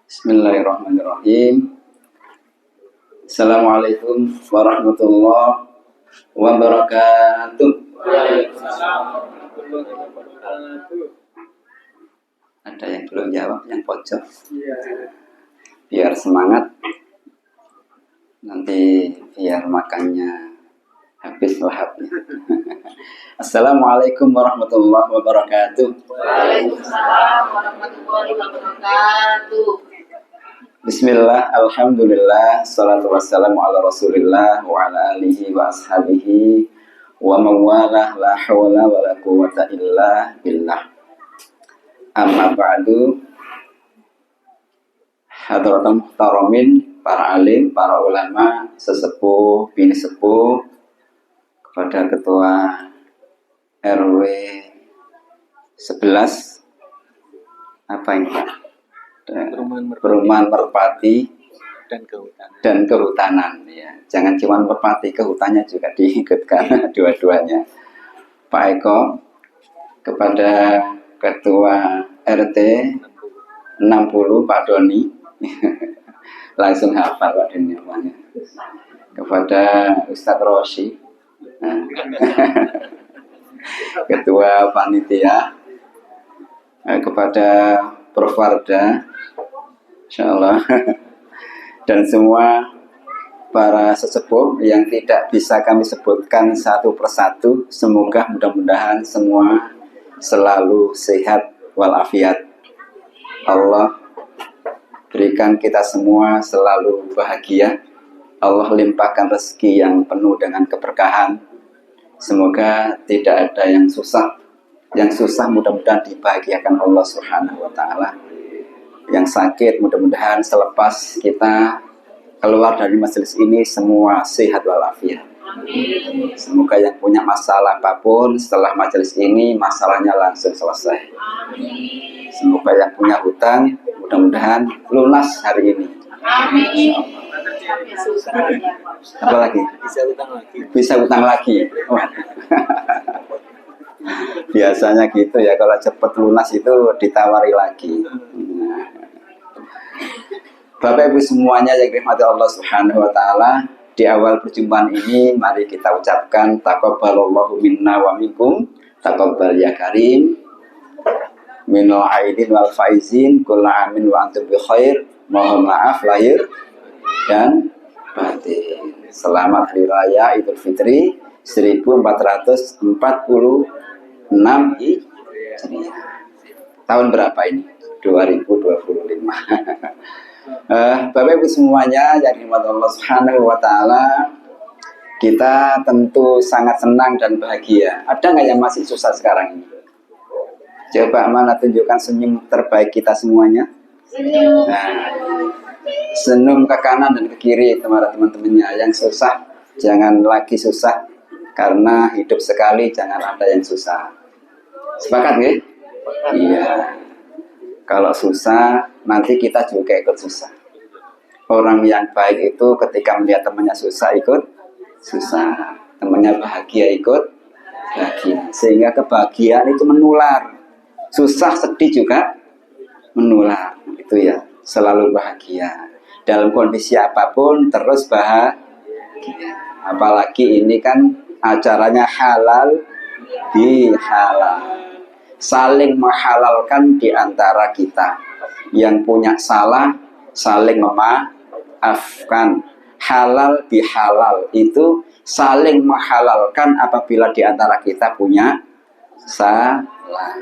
Bismillahirrahmanirrahim. Assalamualaikum warahmatullahi wabarakatuh. Ada yang belum jawab, yang pojok. Biar semangat. Nanti biar makannya habis lahapnya. Assalamualaikum warahmatullahi wabarakatuh. Waalaikumsalam warahmatullahi wabarakatuh. Bismillah, alhamdulillah, salatu wassalamu ala rasulillah wa ala alihi wa ashabihi wa mawalah, la hawla wa la quwata illa billah. Amma ba'du. Hadratul muhtaramin, para alim, para ulama, sesepuh, bini sepuh, kepada ketua RW 11 apa ini Pak? Perumahan Merpati dan kehutanan ya. Jangan cuma merpati, kehutannya juga diikutkan dua-duanya. Pak Eko, kepada ketua RT 60 Pak Doni langsung hafal Pak Doni namanya. Kepada Ustadz Rosi, ketua panitia, kepada Prof Warda, insyaallah, dan semua para sesepuh yang tidak bisa kami sebutkan satu persatu. Semoga mudah-mudahan semua selalu sehat walafiat. Allah berikan kita semua selalu bahagia. Allah limpahkan rezeki yang penuh dengan keberkahan. Semoga tidak ada yang susah. Yang susah mudah-mudahan dibahagiakan Allah Subhanahu wa Ta'ala. Yang sakit mudah-mudahan selepas kita keluar dari majelis ini semua sehat walafiat. Amin. Semoga yang punya masalah apapun setelah majelis ini masalahnya langsung selesai. Amin. Semoga yang punya hutang mudah-mudahan lunas hari ini. Amin. Apa lagi? Bisa utang lagi. Wah. Biasanya gitu ya, kalau cepat lunas itu ditawari lagi. Bapak Ibu semuanya yang dirahmati Allah Subhanahu wa Ta'ala, di awal perjumpaan ini mari kita ucapkan taqabbalallahu minna wa minkum, taqabbal ya karim, minal aidin wal faizin, kullu amin wa antum bi khair. Mohon maaf lahir dan batin. Selamat Hari Raya Idul Fitri 1446 Hijriah. Tahun berapa ini? 2025. Bapak Ibu semuanya yang dirahmati Allah Subhanahu wa Ta'ala, kita tentu sangat senang dan bahagia. Ada nggak yang masih susah sekarang ini? Coba mana tunjukkan senyum terbaik kita semuanya. Nah, senyum ke kanan dan ke kiri teman-temannya. Yang susah jangan lagi susah, karena hidup sekali jangan ada yang susah. Sepakat nggih? Iya. Kalau susah, nanti kita juga ikut susah. Orang yang baik itu ketika melihat temannya susah, ikut susah. Temannya bahagia, ikut bahagia. Sehingga kebahagiaan itu menular. Susah, sedih juga menular. Itu ya, selalu bahagia. Dalam kondisi apapun, terus bahagia. Apalagi ini kan acaranya halal bihalal. Saling menghalalkan di antara kita. Yang punya salah saling memaafkan. Halal bihalal itu saling menghalalkan apabila di antara kita punya salah.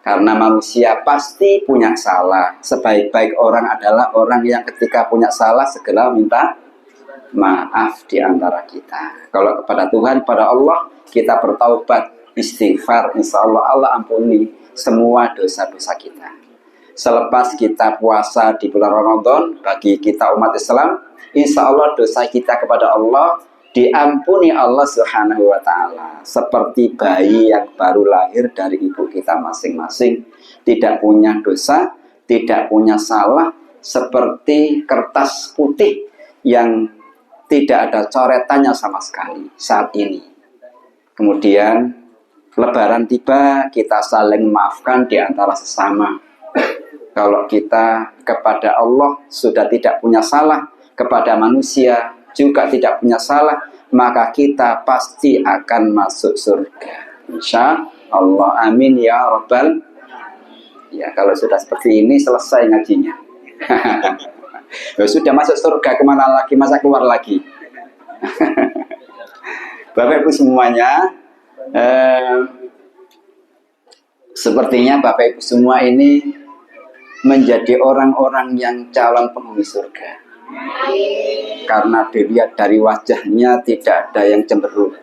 Karena manusia pasti punya salah. Sebaik-baik orang adalah orang yang ketika punya salah segera minta maaf di antara kita. Kalau kepada Tuhan, pada Allah, kita bertaubat, istighfar, insya Allah Allah ampuni semua dosa-dosa kita. Selepas kita puasa di bulan Ramadan, bagi kita umat Islam, insya Allah dosa kita kepada Allah diampuni Allah Subhanahu wa Ta'ala. Seperti bayi yang baru lahir dari ibu kita masing-masing, tidak punya dosa, tidak punya salah, seperti kertas putih yang tidak ada coretannya sama sekali saat ini. Kemudian Lebaran tiba, kita saling memaafkan di antara sesama. Kalau kita kepada Allah sudah tidak punya salah, kepada manusia juga tidak punya salah, maka kita pasti akan masuk surga. Insya Allah, amin ya Rabbal. Ya, kalau sudah seperti ini selesai ngajinya. Sudah masuk surga, kemana lagi, masa keluar lagi? Bapak Ibu semuanya, sepertinya Bapak Ibu semua ini menjadi orang-orang yang calon penghuni surga. Karena dilihat dari wajahnya tidak ada yang cemberut.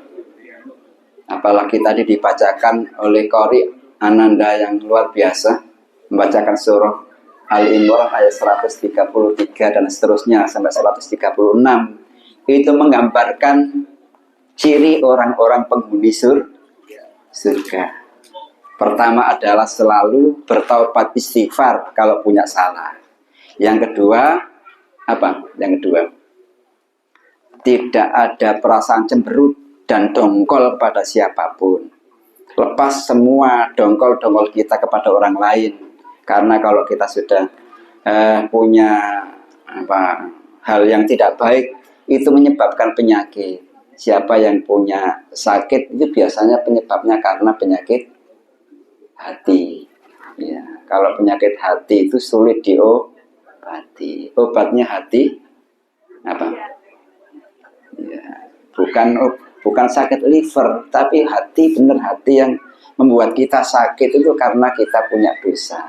Apalagi tadi dibacakan oleh Qori Ananda yang luar biasa, membacakan surah Al-Imran ayat 133 dan seterusnya sampai 136. Itu menggambarkan ciri orang-orang penghuni surga. Pertama adalah selalu bertaubat istighfar kalau punya salah. Yang kedua, apa? Yang kedua, tidak ada perasaan cemberut dan dongkol pada siapapun. Lepas semua dongkol-dongkol kita kepada orang lain. Karena kalau kita sudah punya hal yang tidak baik, itu menyebabkan penyakit. Siapa yang punya sakit itu biasanya penyebabnya karena penyakit hati. Ya, kalau penyakit hati itu sulit diobati. Obatnya hati apa? Ya, bukan sakit liver, tapi hati, benar hati yang membuat kita sakit itu karena kita punya dosa.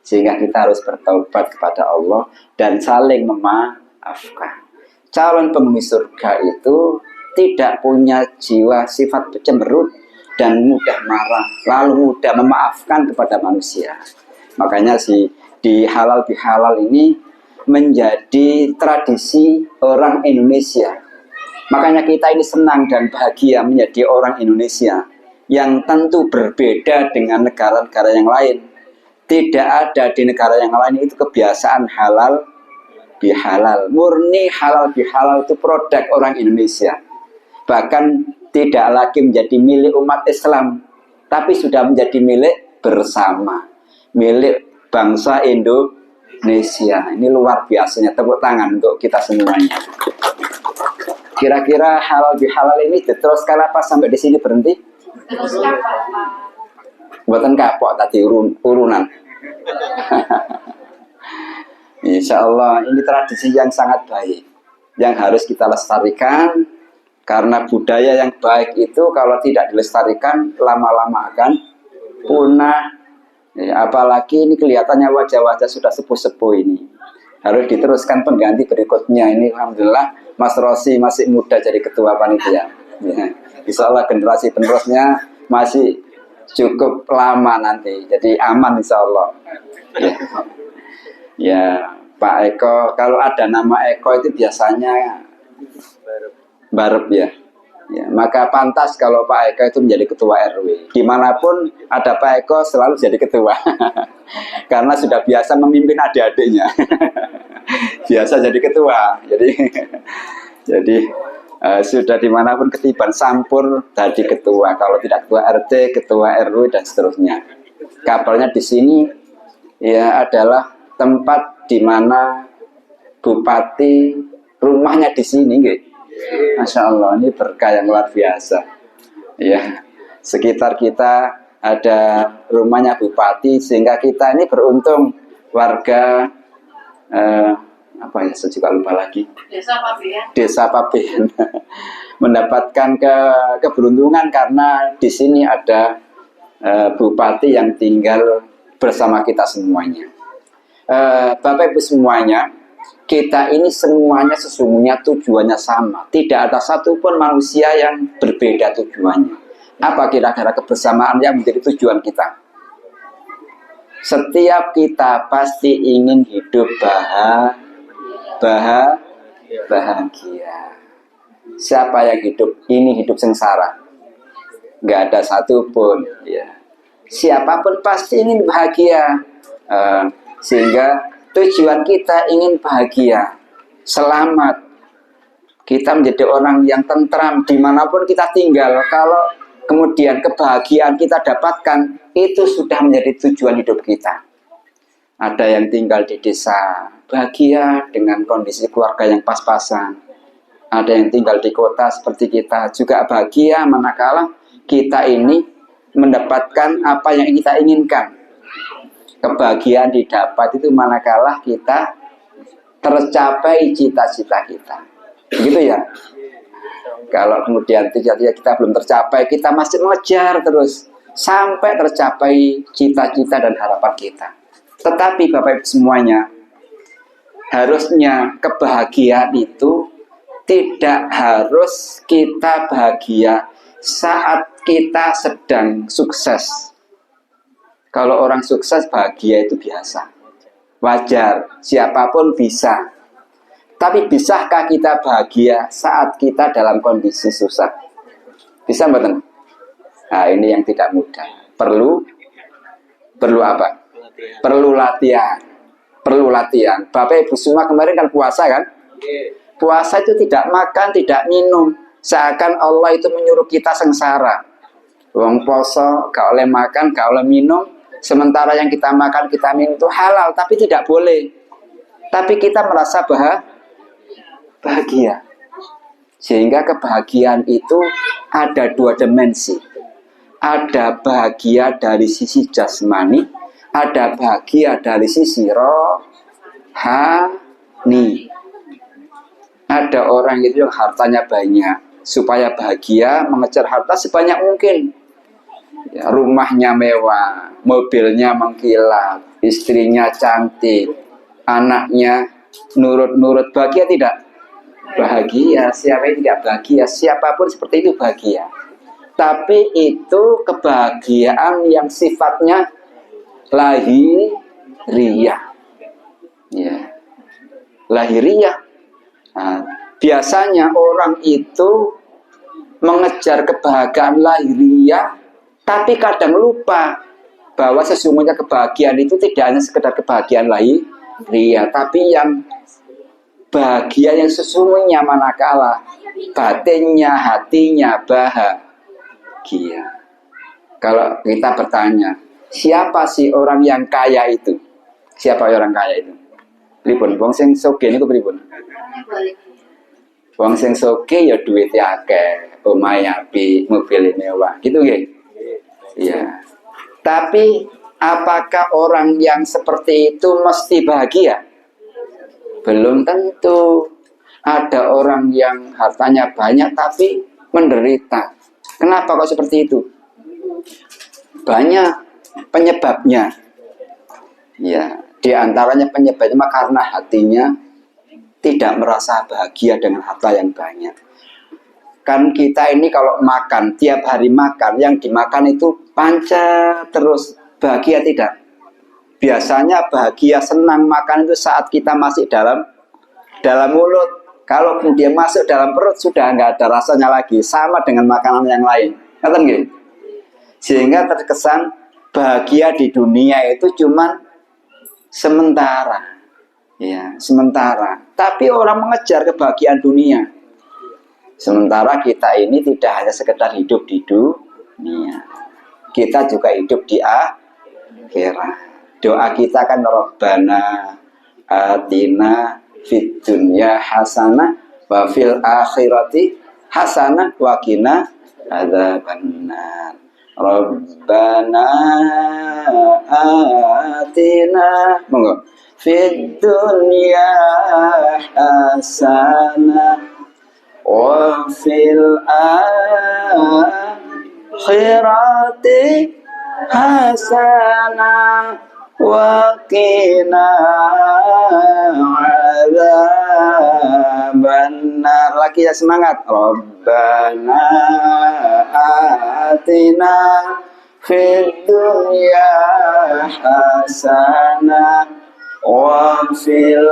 Sehingga kita harus bertaubat kepada Allah dan saling memaafkan. Calon penghuni surga itu tidak punya jiwa sifat cemberut dan mudah marah, lalu mudah memaafkan kepada manusia. Makanya di halal bihalal ini menjadi tradisi orang Indonesia. Makanya kita ini senang dan bahagia menjadi orang Indonesia yang tentu berbeda dengan negara-negara yang lain. Tidak ada di negara yang lain itu kebiasaan halal bihalal. Murni halal bihalal itu produk orang Indonesia. Bahkan tidak lagi menjadi milik umat Islam, tapi sudah menjadi milik bersama, milik bangsa Indonesia. Ini luar biasanya, tepuk tangan untuk kita semuanya. Kira-kira halal bihalal ini diteruskan apa sampai di sini berhenti? Teruskan Bapak. Buatan kapok tadi urunan. Insya Allah ini tradisi yang sangat baik, yang harus kita lestarikan. Karena budaya yang baik itu kalau tidak dilestarikan lama-lama akan punah. Ya, apalagi ini kelihatannya wajah-wajah sudah sepuh-sepuh ini. Harus diteruskan pengganti berikutnya. Ini alhamdulillah Mas Rosi masih muda jadi ketua panitia. Ya, insya Allah generasi penerusnya masih cukup lama nanti. Jadi aman insya Allah. Ya, Pak Eko, kalau ada nama Eko itu biasanya barep ya. Ya, maka pantas kalau Pak Eko itu menjadi ketua RW. Dimanapun ada Pak Eko selalu jadi ketua. Karena sudah biasa memimpin adik-adiknya. Biasa jadi ketua. Jadi sudah dimanapun ketiban sampur jadi ketua. Kalau tidak ketua RT, ketua RW dan seterusnya. Kapalnya di sini ya adalah tempat di mana bupati rumahnya di sini, gitu. Masya Allah, ini berkah yang luar biasa. Ya, sekitar kita ada rumahnya bupati, sehingga kita ini beruntung warga apa ya, saya juga lupa lagi. Desa Pabean. Desa Pabean mendapatkan keberuntungan karena di sini ada bupati yang tinggal bersama kita semuanya. Bapak Ibu semuanya, kita ini semuanya sesungguhnya tujuannya sama. Tidak ada satupun manusia yang berbeda tujuannya. Apa kira-kira kebersamaan yang menjadi tujuan kita? Setiap kita pasti ingin hidup bahagia. Siapa yang hidup sengsara? Gak ada satupun. Ya. Siapapun pasti ingin bahagia. Sehingga tujuan kita ingin bahagia, selamat. Kita menjadi orang yang tentram dimanapun kita tinggal. Kalau kemudian kebahagiaan kita dapatkan, itu sudah menjadi tujuan hidup kita. Ada yang tinggal di desa, bahagia dengan kondisi keluarga yang pas-pasan. Ada yang tinggal di kota seperti kita, juga bahagia manakala kita ini mendapatkan apa yang kita inginkan. Kebahagiaan didapat itu manakala kita tercapai cita-cita kita. Begitu ya? Kalau kemudian cita-cita kita belum tercapai, kita masih mengejar terus sampai tercapai cita-cita dan harapan kita. Tetapi Bapak Ibu semuanya, harusnya kebahagiaan itu tidak harus kita bahagia saat kita sedang sukses. Kalau orang sukses bahagia itu biasa, wajar, siapapun bisa. Tapi bisakah kita bahagia saat kita dalam kondisi susah? Bisa betul? Nah, ini yang tidak mudah. Perlu apa? Perlu latihan. Perlu latihan. Bapak Ibu semua kemarin kan puasa kan? Puasa itu tidak makan, tidak minum. Seakan Allah itu menyuruh kita sengsara. Wong poso, gak oleh makan, gak oleh minum. Sementara yang kita makan, kita minum itu halal, tapi tidak boleh. Tapi kita merasa bahagia. Sehingga kebahagiaan itu ada dua dimensi. Ada bahagia dari sisi jasmani, ada bahagia dari sisi rohani. Ada orang itu yang hartanya banyak, supaya bahagia mengejar harta sebanyak mungkin. Ya, rumahnya mewah, mobilnya mengkilat, istrinya cantik, anaknya nurut-nurut, bahagia tidak? Bahagia. Siapa yang tidak bahagia? Siapapun seperti itu bahagia. Tapi itu kebahagiaan yang sifatnya lahiriah. Ya. Lahiriah. Nah, biasanya orang itu mengejar kebahagiaan lahiriah, tapi kadang lupa bahwa sesungguhnya kebahagiaan itu tidak hanya sekedar kebahagiaan lahiriah, tapi yang bahagia yang sesungguhnya manakala batinnya, hatinya bahagia. Kalau kita bertanya, siapa sih orang yang kaya itu? Siapa orang kaya itu? Pripun? Wong sing sugih niku pripun? Wong sing sugih ya duwite akeh, omahe apik, mobil mewah. Gitu nggih? Iya. Tapi apakah orang yang seperti itu mesti bahagia? Belum tentu. Ada orang yang hartanya banyak tapi menderita. Kenapa kok seperti itu? Banyak penyebabnya. Ya, di antaranya penyebabnya karena hatinya tidak merasa bahagia dengan harta yang banyak. Kan kita ini kalau makan, tiap hari makan, yang dimakan itu panca terus, bahagia tidak? Biasanya bahagia, senang makan itu saat kita masih dalam mulut. Kalau kemudian masuk dalam perut sudah nggak ada rasanya lagi, sama dengan makanan yang lain. Ngerti nggih? Sehingga terkesan bahagia di dunia itu cuman sementara. Ya, sementara. Tapi orang mengejar kebahagiaan dunia. Sementara kita ini tidak hanya sekedar hidup di dunia. Kita juga hidup di akhirat. Doa kita kan Rabbana atina fid dunya hasanah wa fil akhirati hasanah wa qina adzabannar. Rabbana atina monggo fid dunya hasanah wa fil akhirati hasanah wa qina adzabannar. Lagi ya, semangat. Rabbana atina fid dunya hasanah wa fil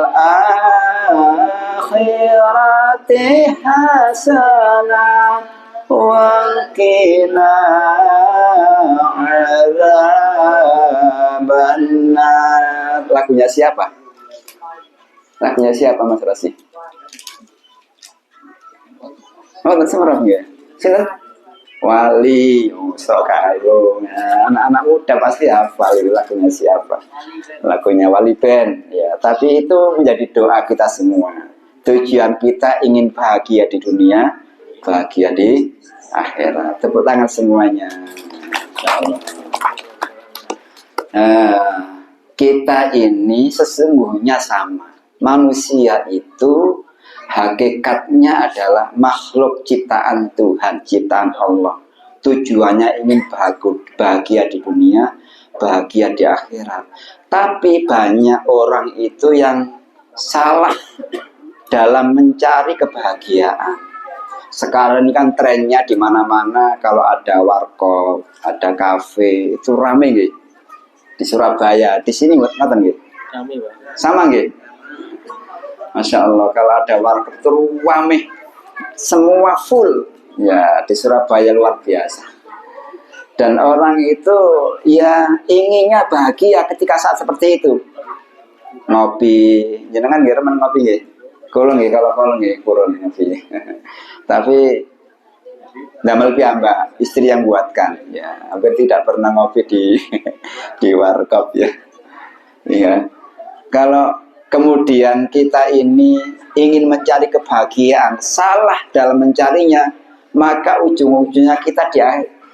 akhirati hasanah wa qina adzabannar. Lagunya siapa? Lagunya siapa Mas Rasi? Oh, terserah ya. Sini. Wali, sok karo. Nah, anak-anak muda pasti hafal itu lagunya siapa. Lagunya Wali Band. Ya, tapi itu menjadi doa kita semua. Tujuan kita ingin bahagia di dunia, bahagia di akhirat. Tepuk tangan semuanya. Kita ini sesungguhnya sama. Manusia itu hakikatnya adalah makhluk ciptaan Tuhan, ciptaan Allah. Tujuannya ingin bahagia di dunia, bahagia di akhirat. Tapi banyak orang itu yang salah dalam mencari kebahagiaan. Sekarang ini kan trennya di mana-mana kalau ada warkop, ada kafe, itu rame gitu. Di Surabaya, di sini ngoten nggih. Sama nggih. Masya Allah, kalau ada warkop itu rame, semua full. Ya, di Surabaya luar biasa. Dan orang itu ya inginnya bahagia ketika saat seperti itu. Ngopi, jenengan nggih remen ngopi nggih. Kula nggih, kalau kula nggih kurun ngopi. Tapi damel piyambak, istri yang buatkan. Ya, hampir tidak pernah ngopi di warkop ya. Iya. Kalau kemudian kita ini ingin mencari kebahagiaan, salah dalam mencarinya, maka ujung-ujungnya kita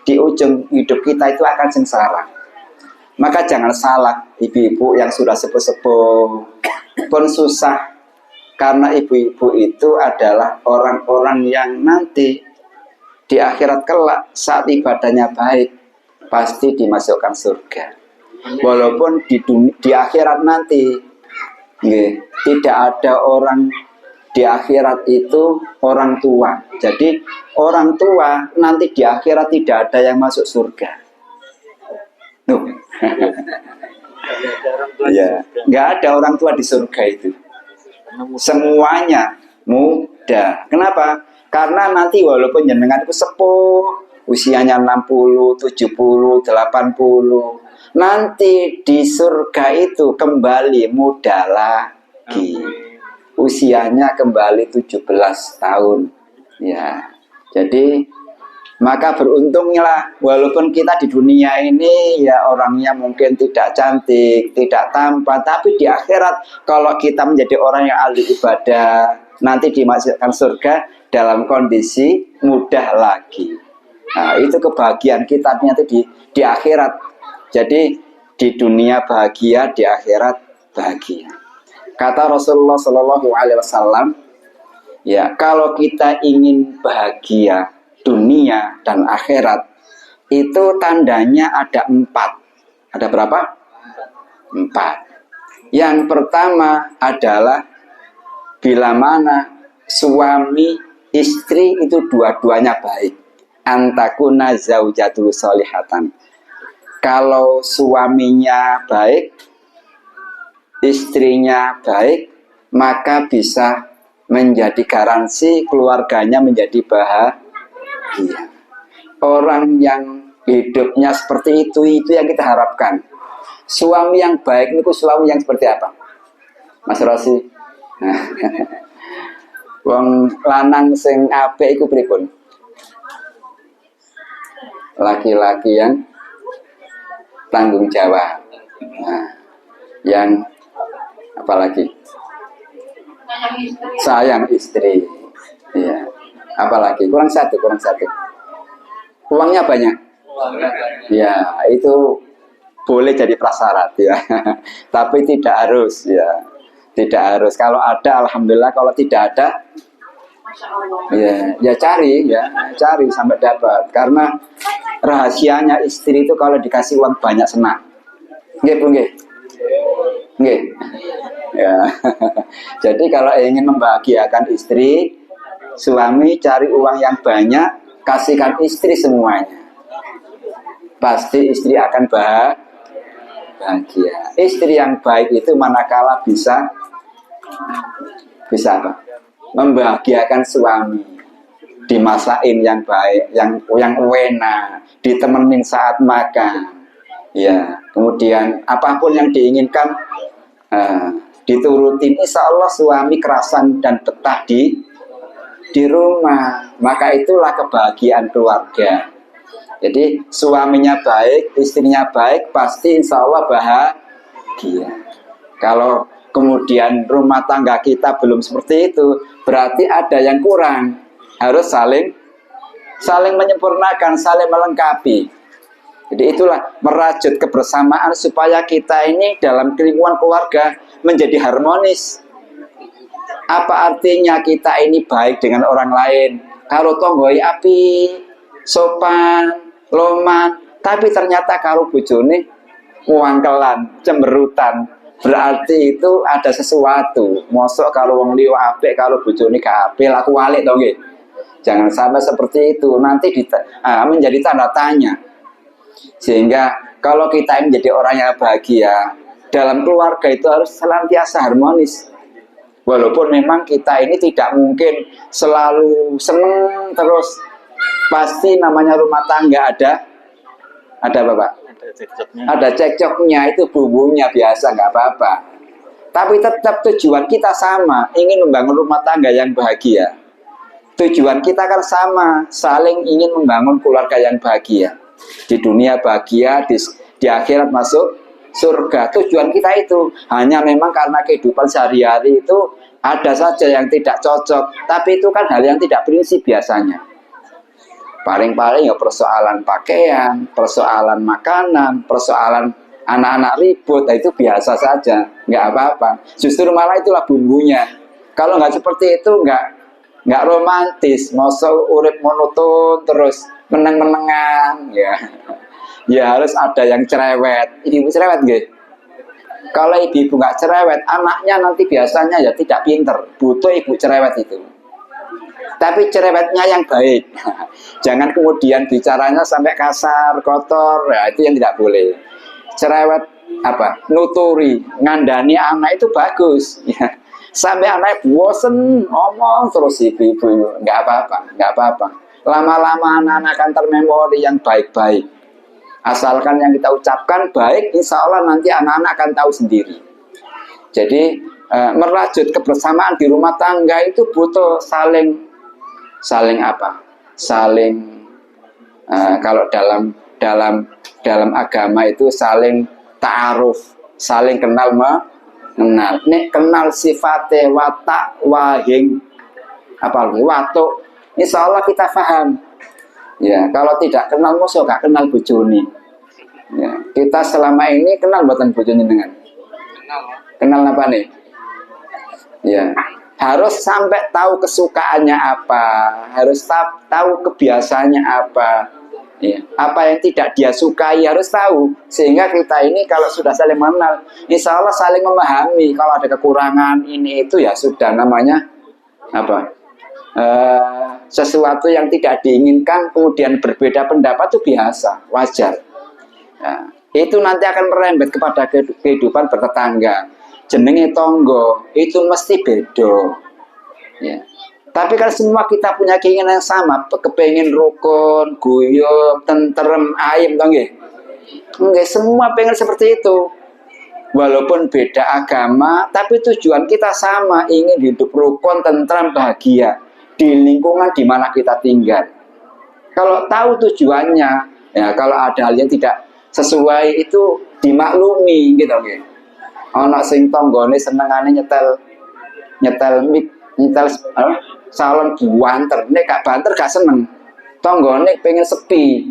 di ujung hidup kita itu akan sengsara. Maka jangan salah, ibu-ibu yang sudah sepuh-sepuh pun susah, karena ibu-ibu itu adalah orang-orang yang nanti di akhirat kelak saat ibadahnya baik pasti dimasukkan surga. Walaupun di akhirat nanti tidak ada orang di akhirat itu orang tua. Jadi orang tua nanti di akhirat tidak ada yang masuk surga. Ya, nggak ada orang tua di surga itu. Semuanya muda. Kenapa? Karena nanti walaupun jenengan itu sepuh, usianya 60, 70, 80, nanti di surga itu kembali muda lagi. Usianya kembali 17 tahun. Ya. Jadi maka beruntunglah walaupun kita di dunia ini ya orangnya mungkin tidak cantik, tidak tampan, tapi di akhirat kalau kita menjadi orang yang ahli ibadah, nanti dimasukkan surga dalam kondisi mudah lagi. Nah, itu kebahagiaan kita nanti di akhirat. Jadi di dunia bahagia, di akhirat bahagia. Kata Rasulullah Shallallahu Alaihi Wasallam, ya kalau kita ingin bahagia dunia dan akhirat, itu tandanya ada 4. Ada berapa? 4. Yang pertama adalah bila mana suami istri itu dua-duanya baik. Antakuna zaujatul solihatan. Kalau suaminya baik, istrinya baik, maka bisa menjadi garansi keluarganya menjadi bahagia. Orang yang hidupnya seperti itu yang kita harapkan. Suami yang baik itu suami yang seperti apa? Mas Rosi. Wong lanang sing apik iku pripun? Laki-laki yang tanggung jawab. Nah, yang apalagi? Sayang istri. Iya. Apalagi? Kurang satu. Uangnya banyak. Ya, itu boleh jadi prasyarat ya. Tapi tidak harus ya. Tidak harus. Kalau ada alhamdulillah, kalau tidak ada ya cari sampai dapat. Karena rahasianya istri itu kalau dikasih uang banyak senang. Nggih. Ya. Jadi kalau ingin membahagiakan istri, suami cari uang yang banyak, kasihkan istri semuanya. Pasti istri akan bahagia. Istri yang baik itu manakala bisa apa? Membahagiakan suami, dimasakin yang baik, yang enak, ditemenin saat makan, ya. Kemudian apapun yang diinginkan diturutin. Insya Allah suami kerasan dan betah di rumah. Maka itulah kebahagiaan keluarga. Jadi suaminya baik, istrinya baik, pasti insya Allah bahagia. Kalau kemudian rumah tangga kita belum seperti itu, berarti ada yang kurang. Harus saling menyempurnakan, saling melengkapi. Jadi itulah merajut kebersamaan supaya kita ini dalam lingkungan keluarga menjadi harmonis. Apa artinya kita ini baik dengan orang lain? Kalau tonggoi api, sopan, loman, tapi ternyata kalau bojone wangkelan, cemberutan, berarti itu ada sesuatu. Mosok kalau wong liya apik, kalau bojone gak apik, laku walik to nggih. Jangan sampai seperti itu, nanti menjadi tanda tanya. Sehingga kalau kita menjadi orang yang bahagia, dalam keluarga itu harus senantiasa harmonis. Walaupun memang kita ini tidak mungkin selalu seneng terus, pasti namanya rumah tangga ada apa Pak? Ada cekcoknya, itu bumbunya biasa, nggak apa-apa. Tapi tetap tujuan kita sama, ingin membangun rumah tangga yang bahagia. Tujuan kita kan sama, saling ingin membangun keluarga yang bahagia. Di dunia bahagia, di akhirat masuk surga. Tujuan kita itu hanya memang karena kehidupan sehari-hari itu ada saja yang tidak cocok, tapi itu kan hal yang tidak prinsip biasanya. Paling-paling ya persoalan pakaian, persoalan makanan, persoalan anak-anak ribut, itu biasa saja, nggak apa-apa. Justru malah itulah bumbunya. Kalau nggak seperti itu nggak romantis, mosok urip monoton terus meneng-menengan, ya. Ya harus ada yang cerewet. Ibu cerewet nggih? Kalau ibu nggak cerewet, anaknya nanti biasanya ya tidak pinter. Butuh ibu cerewet itu. Tapi cerewetnya yang baik. Jangan kemudian bicaranya sampai kasar, kotor. Ya, itu yang tidak boleh. Cerewet nuturi, ngandani anak itu bagus. Ya. Sampai anak bosen ngomong terus ibu-ibu, nggak apa-apa. Lama-lama anak-anak akan termemori yang baik-baik. Asalkan yang kita ucapkan baik, insya Allah nanti anak-anak akan tahu sendiri. Jadi merajut kebersamaan di rumah tangga itu butuh saling kalau dalam agama itu saling ta'aruf, saling kenal mengenal. Nek kenal sifate watak wahing apalagi watuk, insya Allah kita paham. Ya, kalau tidak kenal musuh, gak kenal bojone. Ya, kita selama ini kenal buatan bojone dengan kenal apa nih? Ya, harus sampai tahu kesukaannya apa, harus tahu kebiasaannya apa. Ya, apa yang tidak dia sukai harus tahu, sehingga kita ini kalau sudah saling mengenal, insya Allah saling memahami. Kalau ada kekurangan ini itu ya sudah namanya sesuatu yang tidak diinginkan, kemudian berbeda pendapat itu biasa, wajar. Nah, itu nanti akan merembet kepada kehidupan bertetangga. Jenenge tonggo itu mesti beda. Ya. Tapi kan semua kita punya keinginan yang sama, kepengin rukun, guyub, tentrem, ayem, toh nggih? Nggih, semua pengen seperti itu. Walaupun beda agama, tapi tujuan kita sama, ingin hidup rukun, tentram, bahagia di lingkungan di mana kita tinggal. Kalau tahu tujuannya, ya kalau ada hal yang tidak sesuai itu dimaklumi gitu nggih. Ana sing tanggane senengane nyetel salon banter, nek gak banter gak seneng. Tanggane pengen sepi.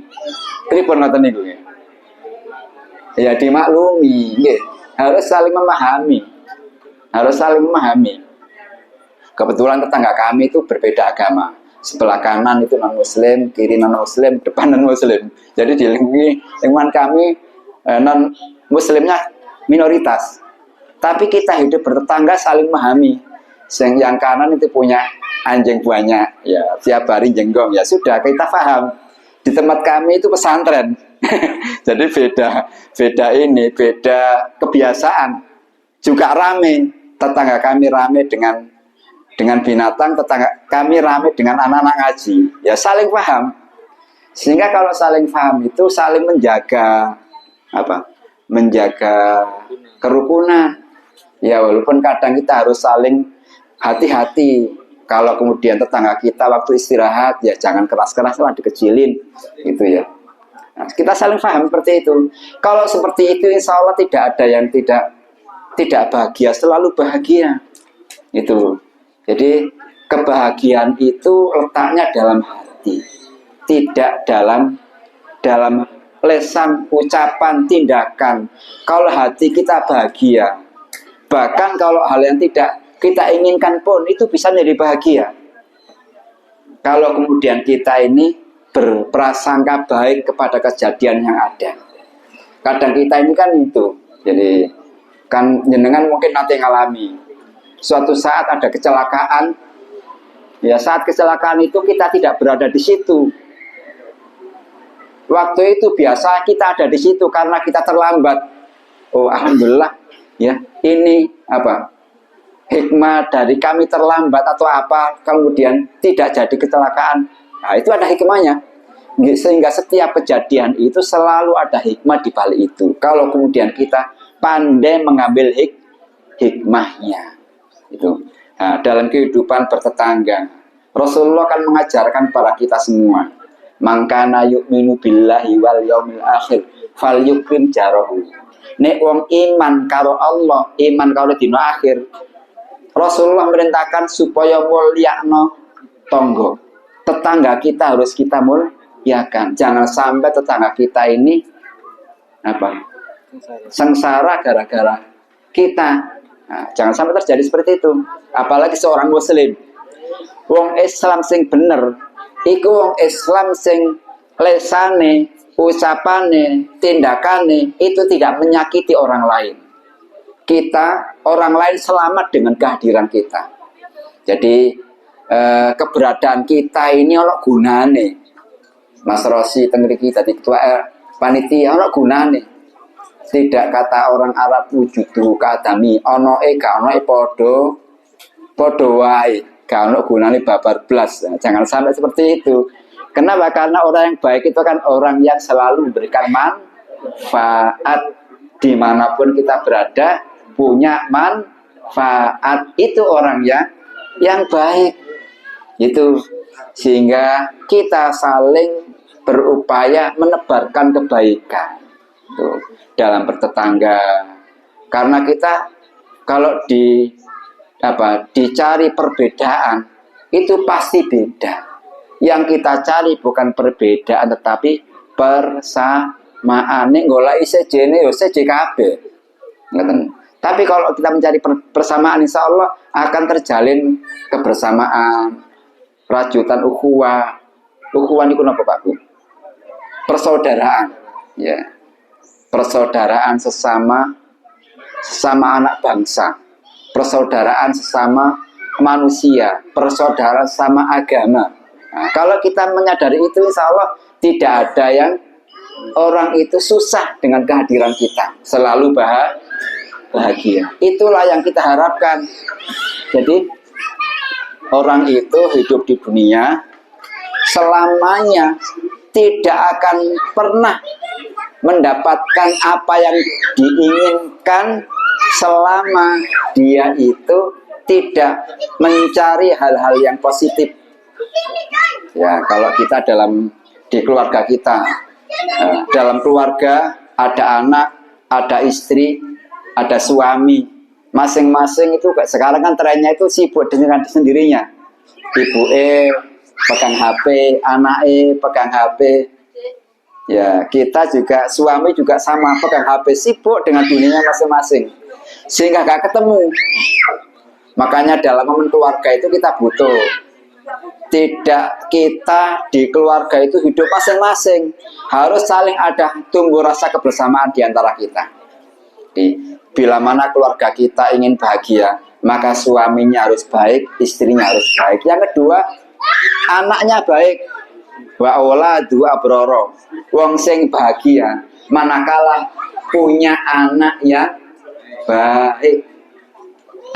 Pripun ngoten niku nggih? Ya dimaklumi nggih. Harus saling memahami. Kebetulan tetangga kami itu berbeda agama. Sebelah kanan itu non-muslim, kiri non-muslim, depan non-muslim. Jadi di lingkungan kami non-muslimnya minoritas. Tapi kita hidup bertetangga saling memahami. Yang kanan itu punya anjing banyak, ya tiap hari jenggong, ya sudah kita paham. Di tempat kami itu pesantren. Jadi beda kebiasaan. Juga rame, tetangga kami rame dengan binatang, tetangga kami rame dengan anak-anak ngaji. Ya saling paham. Sehingga kalau saling paham itu saling menjaga menjaga kerukunan. Ya walaupun kadang kita harus saling hati-hati. Kalau kemudian tetangga kita waktu istirahat, ya jangan keras-keras lah, dikecilin gitu ya. Nah, kita saling paham seperti itu. Kalau seperti itu, insya Allah tidak ada yang tidak bahagia, selalu bahagia. Itu. Jadi kebahagiaan itu letaknya dalam hati, tidak dalam lesan, ucapan, tindakan. Kalau hati kita bahagia, bahkan kalau hal yang tidak kita inginkan pun itu bisa menjadi bahagia. Kalau kemudian kita ini berprasangka baik kepada kejadian yang ada. Kadang kita ini kan itu, jadi kan jenengan mungkin nanti ngalami suatu saat ada kecelakaan, ya saat kecelakaan itu kita tidak berada di situ. Waktu itu biasa kita ada di situ karena kita terlambat. Oh alhamdulillah, ya ini apa? Hikmah dari kami terlambat atau apa, kemudian tidak jadi kecelakaan. Nah, itu ada hikmahnya. Sehingga setiap kejadian itu selalu ada hikmah di balik itu. Kalau kemudian kita pandai mengambil hikmahnya. Itu. Nah, dalam kehidupan bertetangga, Rasulullah kan mengajarkan para kita semua, mangkana yu'minu billahi wal yaumil akhir falyukrim jarahu. Nek wong iman karo Allah, iman karo dina akhir, Rasulullah merintahkan supaya mulyakno tonggo. Tetangga kita harus kita muliakan. Jangan sampai tetangga kita ini apa? Sengsara gara-gara kita. Nah, jangan sampai terjadi seperti itu. Apalagi seorang muslim. Wong Islam sing bener, iku wong Islam sing lesane, ucapane, tindakane itu tidak menyakiti orang lain. Kita, orang lain selamat dengan kehadiran kita. Jadi keberadaan kita ini ono gunane. Mas Rosi tengriki tadi ketua panitia ono gunane. Tidak kata orang Arab wujudu kadami ono gak ono podo wae, gak ono gunane babar blas. Nah, jangan sampai seperti itu. Kenapa? Karena orang yang baik itu kan orang yang selalu memberikan manfaat dimanapun kita berada, punya manfaat. Itu orang yang baik. Itu sehingga kita saling berupaya menebarkan kebaikan tuh, dalam bertetangga. Karena kita kalau dicari perbedaan itu pasti beda. Yang kita cari bukan perbedaan tetapi persamaan. Nek golek sejene yo seje kabeh. Ngoten. Tapi kalau kita mencari persamaan, insya Allah akan terjalin kebersamaan, rajutan ukhuwah. Ukhuwah niku napa Pak Bu? Persaudaraan, ya. Persaudaraan sesama anak bangsa, persaudaraan sesama manusia, persaudaraan sesama agama. Nah, kalau kita menyadari itu, insya Allah tidak ada yang orang itu susah dengan kehadiran kita, selalu bahagia. Itulah yang kita harapkan. Jadi orang itu hidup di dunia selamanya tidak akan pernah mendapatkan apa yang diinginkan selama dia itu tidak mencari hal-hal yang positif. Ya, kalau kita di keluarga kita, dalam keluarga ada anak, ada istri, ada suami, masing-masing itu sekarang kan trennya itu sibuk dengan sendirinya. Ibu pegang HP, anak pegang HP. Ya, kita juga, suami juga sama, pegang HP, sibuk dengan dunianya masing-masing. Sehingga gak ketemu. Makanya dalam momen keluarga itu kita butuh. Tidak kita di keluarga itu hidup masing-masing. Harus saling ada tumbuh rasa kebersamaan di antara kita. Bila mana keluarga kita ingin bahagia, maka suaminya harus baik, istrinya harus baik. Yang kedua, anaknya baik. Wa auladu abroro, wong sing bahagia manakala punya anak yang baik.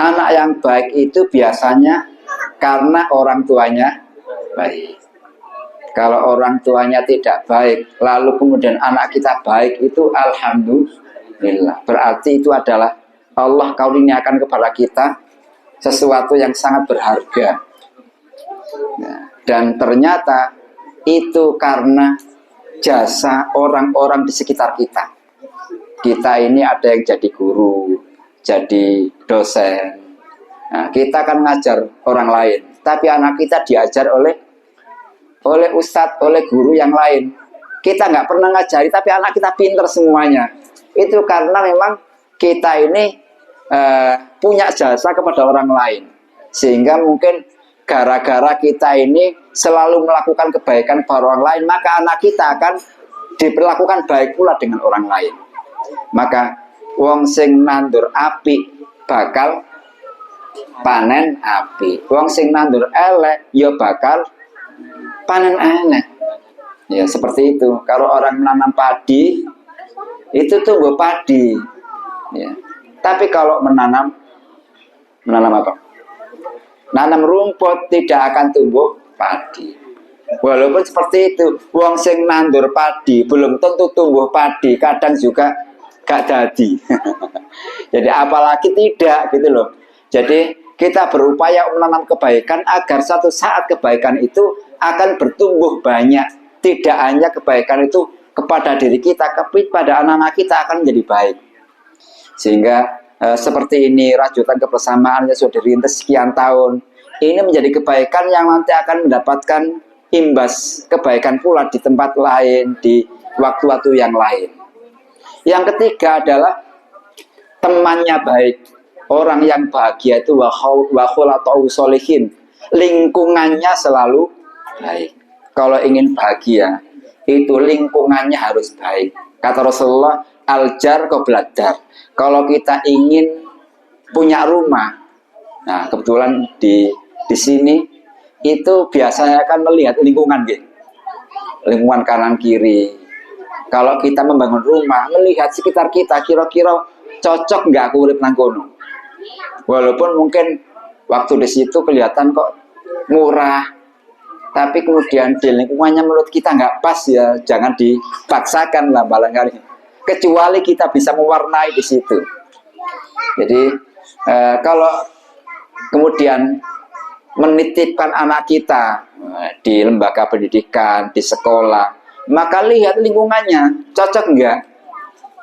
Anak yang baik itu biasanya karena orang tuanya baik. Kalau orang tuanya tidak baik, lalu kemudian anak kita baik, itu alhamdulillah. Berarti itu adalah Allah karuniakan kepada kita sesuatu yang sangat berharga. Nah, dan ternyata itu karena jasa orang-orang di sekitar kita. Kita ini ada yang jadi guru, jadi dosen. Nah, kita akan ngajar orang lain, tapi anak kita diajar oleh ustadz, oleh guru yang lain. Kita nggak pernah ngajari, tapi anak kita pinter semuanya. Itu karena memang kita ini punya jasa kepada orang lain, sehingga mungkin gara-gara kita ini selalu melakukan kebaikan kepada orang lain, maka anak kita akan diperlakukan baik pula dengan orang lain. Maka wong sing nandur api bakal panen api, wong sing nandur elek ya bakal panen elek. Ya seperti itu. Kalau orang menanam padi itu tumbuh padi, ya. Tapi kalau menanam apa? Nanam rumput tidak akan tumbuh padi. Walaupun seperti itu, wong sing nandur padi belum tentu tumbuh padi, kadang juga gak jadi. Jadi apalagi tidak gitu loh. Jadi kita berupaya menanam kebaikan agar satu saat kebaikan itu akan bertumbuh banyak. Tidak hanya kebaikan itu kepada diri kita, tapi pada anak-anak kita akan menjadi baik. Sehingga seperti ini rajutan kebersamaan yang sudah dirintis sekian tahun, ini menjadi kebaikan yang nanti akan mendapatkan imbas kebaikan pula di tempat lain, di waktu-waktu yang lain. Yang ketiga adalah temannya baik. Orang yang bahagia itu wakhulatau solihin, lingkungannya selalu baik. Kalau ingin bahagia itu lingkungannya harus baik. Kata Rasulullah, al-jar qoblad dar. Kalau kita ingin punya rumah, nah kebetulan di sini itu biasanya kan melihat lingkungan gitu. Lingkungan kanan kiri. Kalau kita membangun rumah, melihat sekitar kita, kira-kira cocok nggak aku urip nang kono. Walaupun mungkin waktu di situ kelihatan kok murah, tapi kemudian di lingkungannya menurut kita nggak pas, ya jangan dipaksakan lah barangkali. Kecuali kita bisa mewarnai di situ. Jadi kalau kemudian menitipkan anak kita di lembaga pendidikan, di sekolah, maka lihat lingkungannya cocok enggak?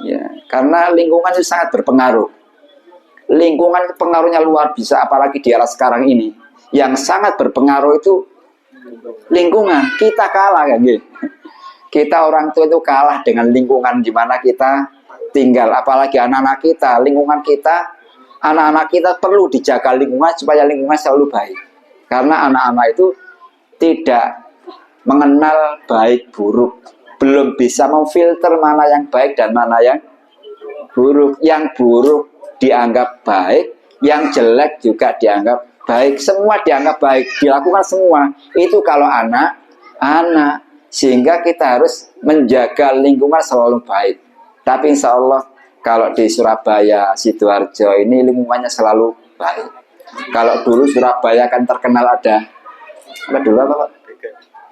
Ya, karena lingkungan itu sangat berpengaruh. Lingkungan pengaruhnya luar biasa, apalagi di era sekarang ini. Yang sangat berpengaruh itu lingkungan. Kita kalah kan gitu. Kita orang tua itu kalah dengan lingkungan di mana kita tinggal, apalagi anak-anak kita, lingkungan kita, anak-anak kita perlu dijaga lingkungan supaya lingkungan selalu baik. Karena anak-anak itu tidak mengenal baik buruk, belum bisa memfilter mana yang baik dan mana yang buruk. Yang buruk dianggap baik, yang jelek juga dianggap baik, semua dianggap baik, dilakukan semua. Itu kalau anak-anak. Sehingga kita harus menjaga lingkungan selalu baik. Tapi insya Allah kalau di Surabaya, Sidoarjo ini lingkungannya selalu baik. Kalau dulu Surabaya kan terkenal ada apa dulu apa Pak?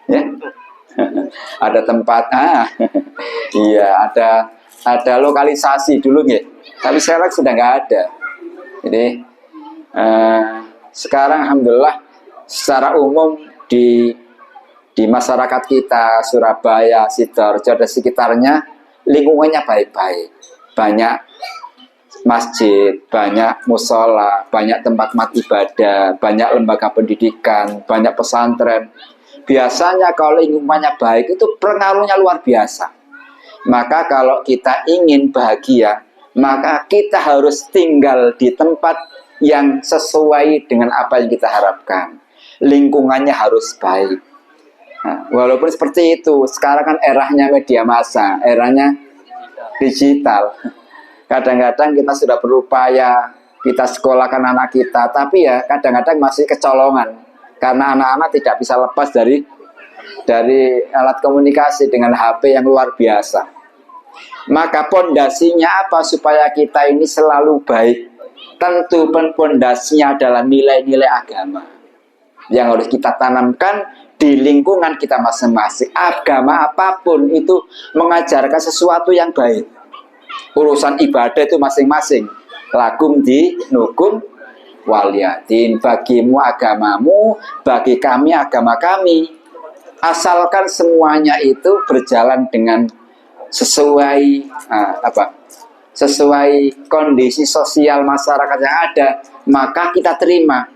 Ya? Ada tempat, iya ada lokalisasi dulu ya. Tapi sekarang sudah nggak ada. Jadi sekarang alhamdulillah secara umum di masyarakat kita, Surabaya, Sidoarjo dan sekitarnya, lingkungannya baik-baik. Banyak masjid, banyak musola, banyak tempat ibadah, banyak lembaga pendidikan, banyak pesantren. Biasanya kalau lingkungannya baik itu pengaruhnya luar biasa. Maka kalau kita ingin bahagia, maka kita harus tinggal di tempat yang sesuai dengan apa yang kita harapkan. Lingkungannya harus baik. Nah, walaupun seperti itu, sekarang kan eranya media massa, eranya digital. Kadang-kadang kita sudah berupaya, kita sekolahkan anak kita, tapi ya kadang-kadang masih kecolongan. Karena anak-anak tidak bisa lepas dari alat komunikasi dengan HP yang luar biasa. Maka pondasinya apa supaya kita ini selalu baik? Tentu pondasinya adalah nilai-nilai agama yang harus kita tanamkan di lingkungan kita masing-masing. Agama apapun itu mengajarkan sesuatu yang baik. Urusan ibadah itu masing-masing. Lakum dinukum waliyadin. Bagimu agamamu, bagi kami agama kami. asalkan semuanya itu berjalan dengan sesuai sesuai kondisi sosial masyarakat yang ada, maka kita terima.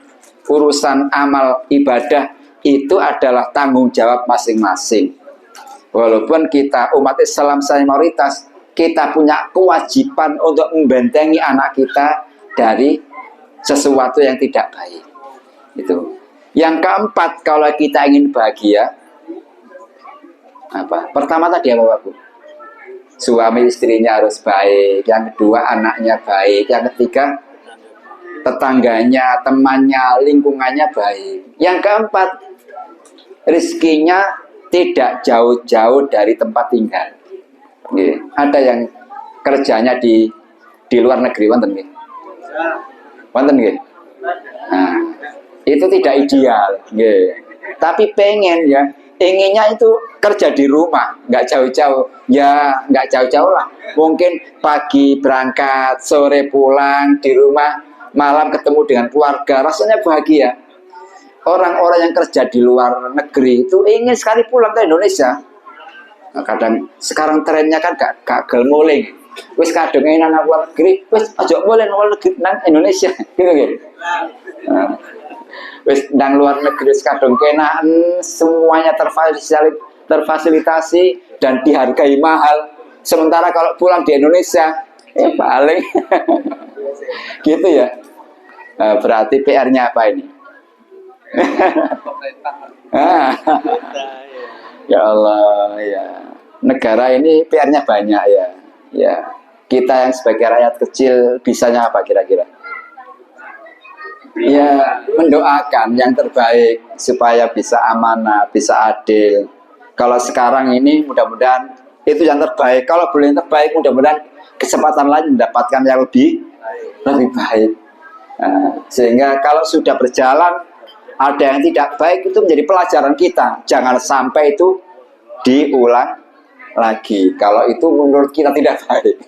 Urusan amal ibadah itu adalah tanggung jawab masing-masing. Walaupun kita umat Islam mayoritas, kita punya kewajiban untuk membentengi anak kita dari sesuatu yang tidak baik. Itu. Yang keempat, kalau kita ingin bahagia, pertama tadi apa, Bu? Suami istrinya harus baik. Yang kedua, anaknya baik. Yang ketiga, tetangganya, temannya, lingkungannya baik. Yang keempat, rizkinya tidak jauh-jauh dari tempat tinggal. Ada yang kerjanya di luar negeri, wonten nggih? Wonten nggih? Nah, itu tidak ideal, tapi pengen ya, inginnya itu kerja di rumah, nggak jauh-jauh, ya nggak jauh-jauh lah. Mungkin pagi berangkat, sore pulang, di rumah malam ketemu dengan keluarga, rasanya bahagia. Orang-orang yang kerja di luar negeri itu ingin sekali pulang ke Indonesia. Nah, kadang sekarang trennya kan gak gelmuling. Wis kadung enak nang luar negeri, wis aja boleh nang luar negeri nang Indonesia, gitu gitu. Nah, wis nang luar negeri kadung kenaan, semuanya terfasilitasi dan dihargai mahal. Sementara kalau pulang di Indonesia, paling gitu ya. Berarti PR-nya apa ini? Ya Allah, ya. Negara ini PR-nya banyak ya. Ya. Kita yang sebagai rakyat kecil bisanya apa kira-kira? Ya, mendoakan yang terbaik supaya bisa amanah, bisa adil. Kalau sekarang ini mudah-mudahan itu yang terbaik. Kalau belum yang terbaik, mudah-mudahan kesempatan lain mendapatkan yang lebih baik. Nah, sehingga kalau sudah berjalan ada yang tidak baik, itu menjadi pelajaran kita. Jangan sampai itu diulang lagi. Kalau itu menurut kita tidak baik.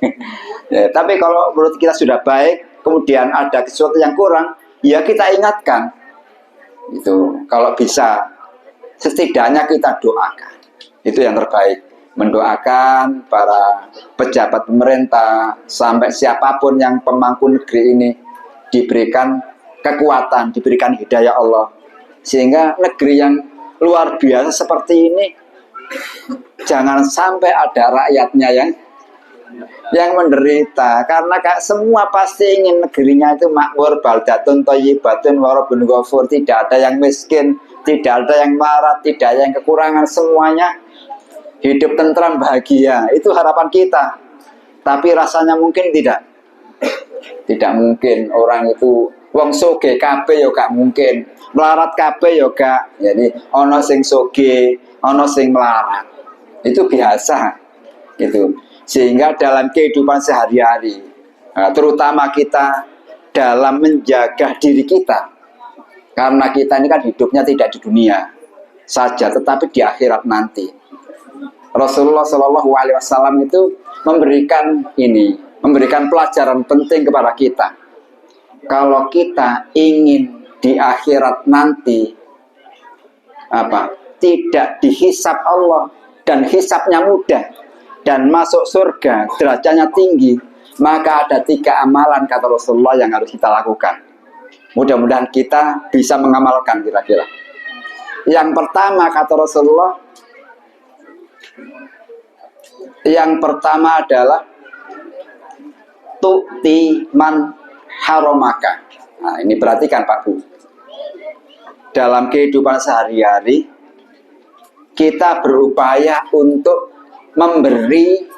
Ya, tapi kalau menurut kita sudah baik, kemudian ada sesuatu yang kurang, ya kita ingatkan. Itu kalau bisa, setidaknya kita doakan. Itu yang terbaik. Mendoakan para pejabat pemerintah sampai siapapun yang pemangku negeri ini diberikan kekuatan, diberikan hidayah Allah, sehingga negeri yang luar biasa seperti ini jangan sampai ada rakyatnya yang menderita. Karena semua pasti ingin negerinya itu makmur, baldatun thayyibatun wa rabbun ghafur. Tidak ada yang miskin, tidak ada yang marah, tidak ada yang kekurangan, semuanya hidup tentram bahagia. Itu harapan kita. Tapi rasanya mungkin tidak mungkin. Orang itu wong soge kabeh ya gak mungkin, melarat kabeh ya gak. Jadi ono sing soge, ono sing melarat. Itu biasa gitu. Sehingga dalam kehidupan sehari-hari, terutama kita dalam menjaga diri kita, karena kita ini kan hidupnya tidak di dunia saja, tetapi di akhirat nanti. Rasulullah SAW itu memberikan pelajaran penting kepada kita. Kalau kita ingin di akhirat nanti tidak dihisap Allah dan hisapnya mudah dan masuk surga derajatnya tinggi, maka ada 3 amalan kata Rasulullah yang harus kita lakukan. Mudah-mudahan kita bisa mengamalkan kira-kira. Yang pertama kata Rasulullah, yang pertama adalah tu'ti man haramaka. Nah, ini perhatikan Pak Bu. Dalam kehidupan sehari-hari kita berupaya untuk memberi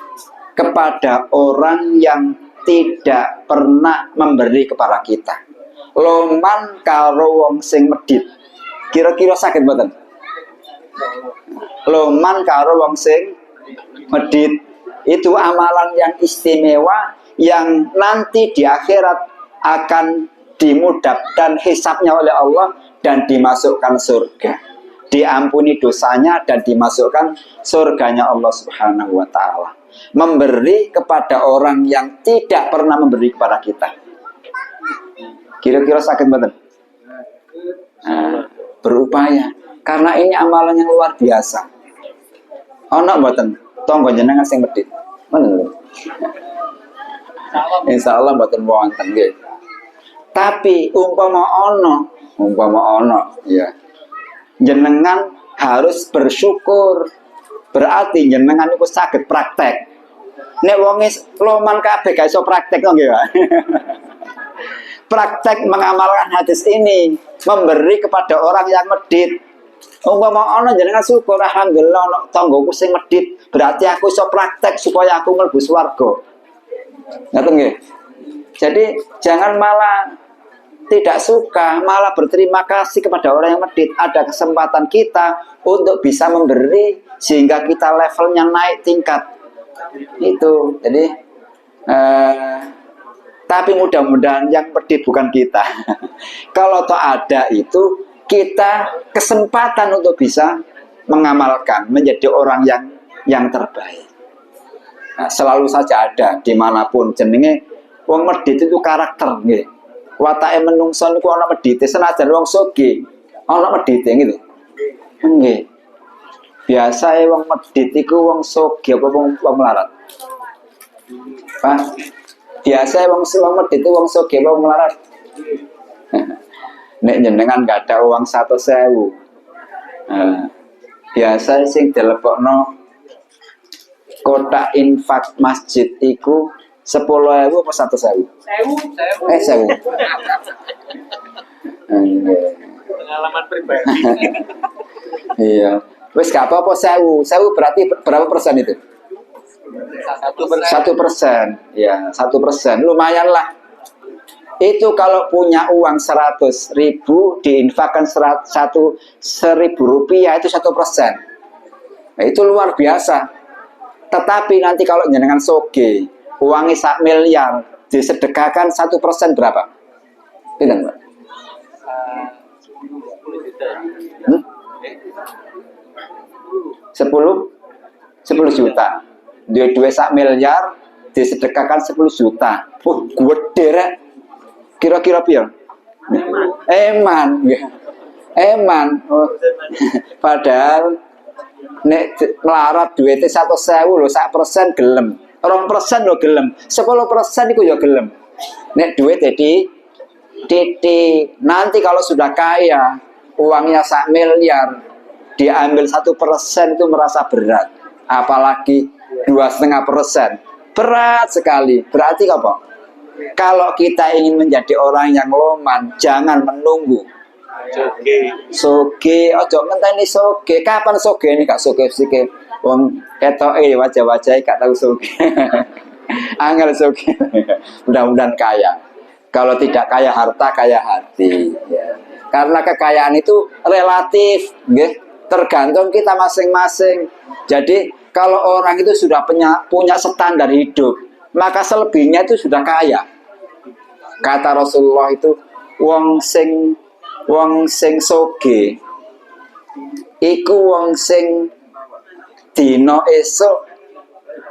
kepada orang yang tidak pernah memberi kepada kita. Loman karo wong sing medit. Kira-kira sakit mboten? Loman karo wong sing medit. Itu amalan yang istimewa yang nanti di akhirat akan dimudahkan hisabnya oleh Allah dan dimasukkan surga, diampuni dosanya dan dimasukkan surganya Allah Subhanahu wa ta'ala. Memberi kepada orang yang tidak pernah memberi kepada kita. Kira-kira sakit betul? Nah, berupaya Karena ini amalan yang luar biasa. Ono mboten tangga jenengan sing medhit. Ngoten lho. Insyaallah mboten wonten nggih. Tapi umpama ono ya. Jenengan harus bersyukur. Berarti jenengan iku saged praktek. Nek wonge loman kabeh gak iso praktek kok nggih, Pak. Praktek mengamalkan hadis ini, memberi kepada orang yang medit. Umpama ana jenengan syukur, alhamdulillah ana tanggoku sing medit, berarti aku iso praktek supaya aku mlebu swarga. Ngoten nggih. Jadi jangan malah tidak suka, malah berterima kasih kepada orang yang medit. Ada kesempatan kita untuk bisa memberi sehingga kita levelnya naik tingkat. Itu. Jadi tapi mudah-mudahan yang medit bukan kita. Kalau toh ada itu, kita kesempatan untuk bisa mengamalkan, menjadi orang yang terbaik. Nah, selalu saja ada dimanapun jenenge wong medit itu karakter nggih. Watake menungso niku ana medite, senajan wong sugih ana medite gitu. Nggih. Biasae wong medit iku wong sugih apa wong melarat? Pak, biasa wong medit itu wong sugih apa wong melarat? Nek jenengan gak ada uang 100.000. Biasa sing dilebokno kotak infak masjid iku 10.000 apa 100.000? 1.000. Pengalaman pribadi. Iya. Wes gak apa-apa 1.000. 1.000 berarti berapa persen itu? 1%. Ya, 1%. Lumayan lah. Itu kalau punya uang 100.000 diinfakkan 1.000 rupiah itu 1%. Nah, itu luar biasa. Tetapi nanti kalau jenengan soge uangnya 1 miliar disedekahkan 1% berapa? Tidak, Mbak? 10 juta. Dua 1 miliar disedekahkan 10 juta. Gede rek. Kira-kira piye? Eman. Oh. Padahal nek melarat duitnya 100.000 lho, 1% gelem. 2% lho gelem. 10% iku ya gelem. Nek duit titik. Nanti kalau sudah kaya, uangnya 1 miliar, diambil 1% itu merasa berat. Apalagi 2,5%. Berat sekali. Berarti apa? Kalau kita ingin menjadi orang yang loman, jangan menunggu. Soge, ojo ngenteni soge. Kapan soge ini gak soge sike? Wong ketoke wajah-wajah gak tahu soge. Angel soge. Mudah-mudahan kaya. Kalau tidak kaya harta, kaya hati. Ya. Karena kekayaan itu relatif, nggih. Tergantung kita masing-masing. Jadi kalau orang itu sudah punya standar hidup, maka selebihnya itu sudah kaya. Kata Rasulullah itu, wong sing soge iku wong sing dino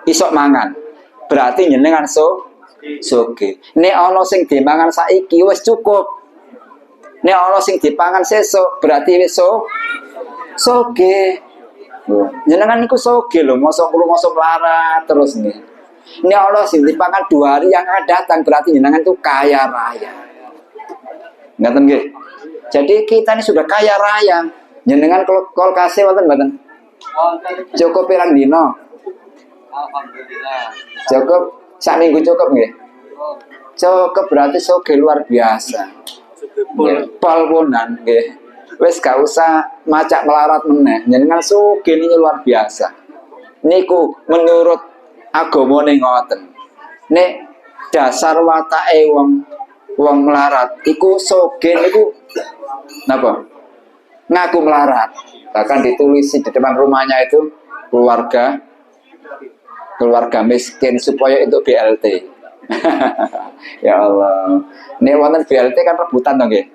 esok mangan. Berarti jenengan soge. Nek ana sing dimangan saiki wis cukup. Nek ana sing dipangan sesuk berarti wis soge. Jenengan niku soge lho, mosok melarat terus nih. Ini Allah sih dipangan 2 hari yang akan datang, berarti jenengan itu kaya raya. Ngaten nggih. Jadi kita ini sudah kaya raya. Jenengan kol kasih wonten mboten? Cukup pirang dino? Alhamdulillah. Cukup sak minggu cukup nggih? Cukup berarti soge luar biasa. Pol punan nggih. Wes gak usah macak melarat meneh. Jenengan soge ini luar biasa. Niku menurut agama ning ngoten. Nek dasar watake wong melarat iku soge niku napa? Ngaku melarat. Bahkan ditulis di depan rumahnya itu keluarga miskin supaya itu BLT. Ya Allah. Nek wonten BLT kan rebutan to nggih.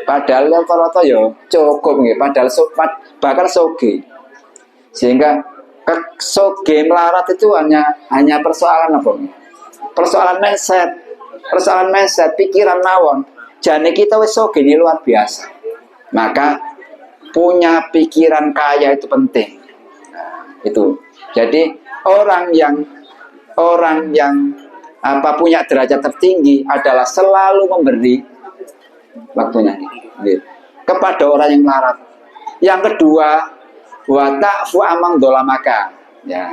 Padahal rata-rata ya cukup nggih, padahal bahkan soge. Sehingga soge melarat itu hanya persoalan apa? Persoalan mindset, pikiran mawon. Jane kita wis soge ini luar biasa. Maka punya pikiran kaya itu penting. Nah, itu. Jadi orang yang punya derajat tertinggi adalah selalu memberi waktunya gitu, kepada orang yang melarat. Yang kedua, wa ta'fu amang dolamaka. Ya,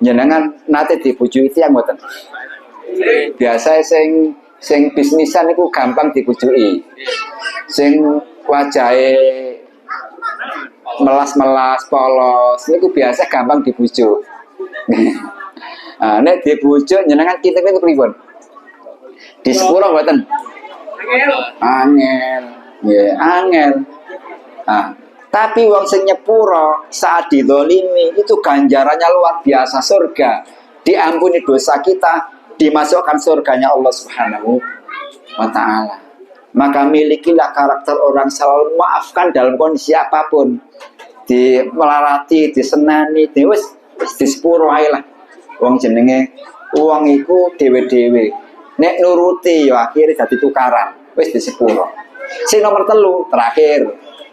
jenengan nate dibujuk itu yang ngoten. Biasa sing bisnisan itu gampang dibujuki. Sing wajahe melas-melas polos niku biasa gampang dibujuk. Nah, nek dibujuk jenengan kita itu pripun? Di sepuro mboten? Angel. Ya, angel. Nah, tapi wong sing nyepuro saat didolimi itu ganjarannya luar biasa, surga. Diampuni dosa kita, dimasukkan surganya Allah Subhanahu wa ta'ala. Maka milikilah karakter orang selalu memaafkan dalam kondisi apapun. Di melarati, disenani, wis di sepuro ae lah. Wong jenenge wong iku dhewe-dhewe. Nek nuruti ya akhirnya dadi tukaran. Wis di sepuro. Sing nomor 3 terakhir.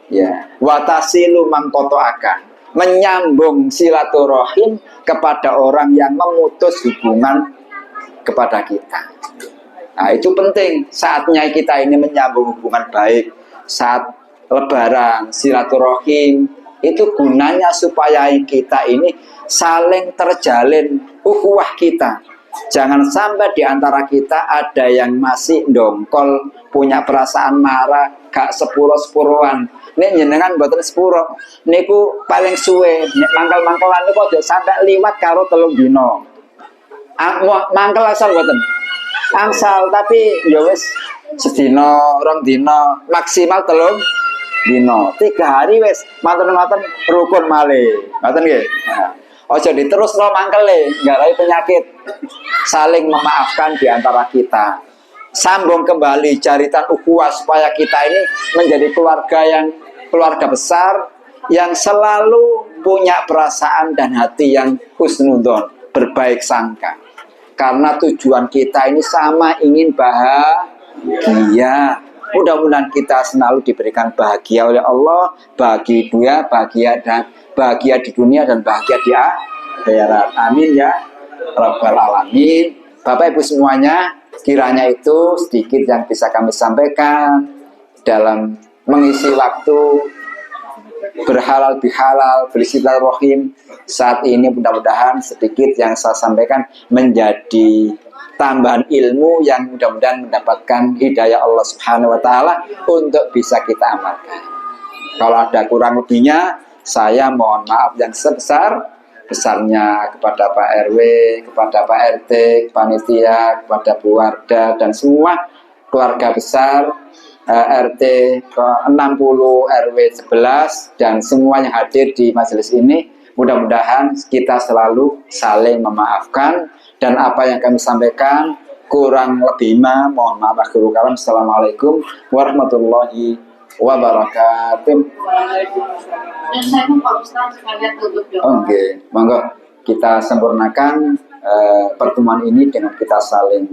Ya, watasilu mangkotoaka, menyambung silaturahim kepada orang yang memutus hubungan kepada kita. Nah, itu penting. Saatnya kita ini menyambung hubungan baik. Saat lebaran, silaturahim, itu gunanya supaya kita ini saling terjalin ukhuwah kita. Jangan sampai di antara kita ada yang masih dongkol, punya perasaan marah, gak sepuro-sepuroan. Nek jenengan mboten sepuro, niku paling suwe. Nek mangkel-mangkelan niku aja sampai liwat karo 3 dina. Mangkel asal mboten. Angsal tapi ya wis sedina, 2 dina, maksimal 3 dina. 3 hari wis maten-maten rukun malih. Ngoten nggih. Nah, aja diterusno mangkele, nggarai penyakit. Saling memaafkan di antara kita. Sambung kembali jaritan ukhuwah supaya kita ini menjadi keluarga besar yang selalu punya perasaan dan hati yang husnudzon, berbaik sangka. Karena tujuan kita ini sama, ingin bahagia. Mudah-mudahan kita selalu diberikan bahagia oleh Allah, bahagia di dunia dan bahagia di akhirat. Amin ya Rabbal Alamin. Bapak Ibu semuanya, kiranya itu sedikit yang bisa kami sampaikan dalam mengisi waktu berhalal bihalal, bersilaturahim saat ini. Mudah-mudahan sedikit yang saya sampaikan menjadi tambahan ilmu yang mudah-mudahan mendapatkan hidayah Allah Subhanahu wa ta'ala untuk bisa kita amalkan. Kalau ada kurang lebihnya, saya mohon maaf yang sebesar-besarnya kepada Pak RW, kepada Pak RT, panitia, kepada Bu Wardah dan semua keluarga besar RT ke-60, RW 11 dan semua yang hadir di majelis ini. Mudah-mudahan kita selalu saling memaafkan, dan apa yang kami sampaikan kurang lebih mohon maaf akhirul kalam. Assalamualaikum warahmatullahi wabarakatuh. Dan saya pun Pak Ustaz sekalian tutup doa. Oke, monggo kita sempurnakan pertemuan ini dengan kita saling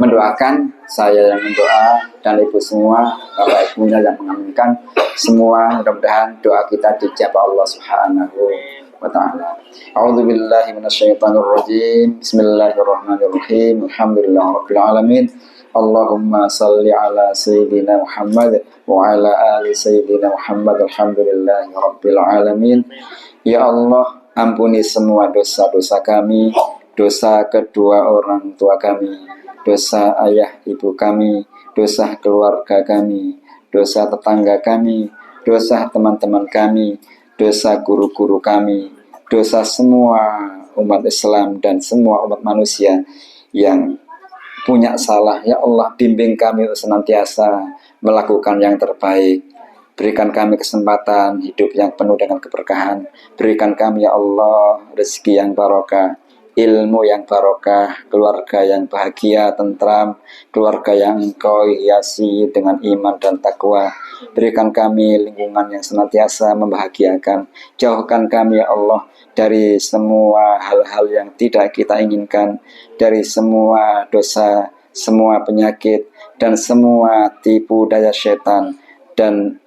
mendoakan. Saya yang mendoa dan ibu semua, bapak ibunya yang mengaminkan. Semua mudah-mudahan doa kita dijabah Allah Subhanahu wa ta'ala. A'udzu billahi minasyaitonir rajim. Bismillahirrahmanirrahim. Alhamdulillahirabbil alamin. Allahumma salli ala sayyidina Muhammad wa ala ali sayyidina Muhammad. Alhamdulillahirabbil alamin. Ya Allah, ampuni semua dosa-dosa kami, dosa kedua orang tua kami, dosa ayah ibu kami, dosa keluarga kami, dosa tetangga kami, dosa teman-teman kami, dosa guru-guru kami, dosa semua umat Islam dan semua umat manusia yang punya salah. Ya Allah, bimbing kami untuk senantiasa melakukan yang terbaik. Berikan kami kesempatan hidup yang penuh dengan keberkahan. Berikan kami ya Allah rezeki yang barokah, ilmu yang barokah, keluarga yang bahagia, tentram, keluarga yang Engkau hiasi dengan iman dan takwa. Berikan kami lingkungan yang senantiasa membahagiakan. Jauhkan kami ya Allah dari semua hal-hal yang tidak kita inginkan, dari semua dosa, semua penyakit, dan semua tipu daya setan, dan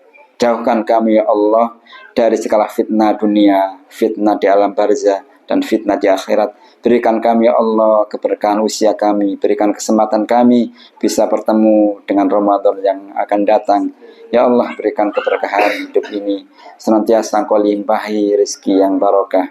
Jauhkan kami ya Allah dari segala fitnah dunia, fitnah di alam barzah, dan fitnah di akhirat. Berikan kami ya Allah keberkahan usia kami, berikan kesempatan kami bisa bertemu dengan Ramadan yang akan datang. Ya Allah, berikan keberkahan hidup ini, senantiasa Engkau limpahi rezeki yang barokah.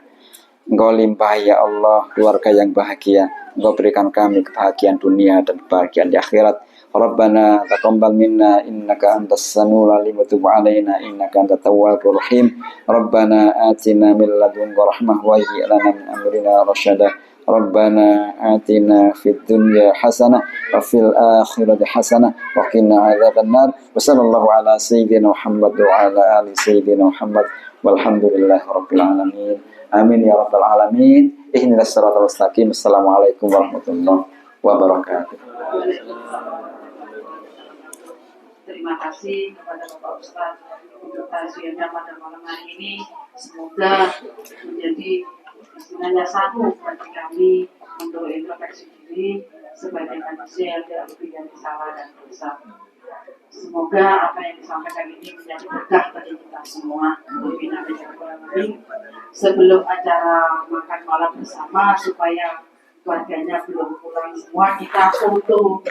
Engkau limpahi ya Allah keluarga yang bahagia. Engkau berikan kami kebahagiaan dunia dan kebahagiaan di akhirat. Rabbana taqabbal minna innaka antas samiul alim wa tub alaina innaka antat tawwabur rahim. Rabbana atina min ladunka rahmah wa hayyi lana min amrina rasyada. Rabbana atina fid dunya hasanah wa fil akhirati hasanah wa qina adzabannar. Wa sallallahu ala sayyidina Muhammad wa ala ali sayyidina Muhammad walhamdulillahi rabbil alamin. Amin ya rabbal alamin. Ihdinas siratal mustaqim. Assalamualaikum warahmatullahi wabarakatuh. Terima kasih kepada Bapak Ustadz untuk kajiannya pada malam hari ini. Semoga menjadi istilahnya satu bagi kami untuk introspeksi diri sebagai manusia yang tidak lebih dari salah dan dosa. Semoga apa yang disampaikan ini menjadi berkah bagi kita semua. Sebelum acara makan malam bersama supaya keluarganya belum pulang semua, kita foto.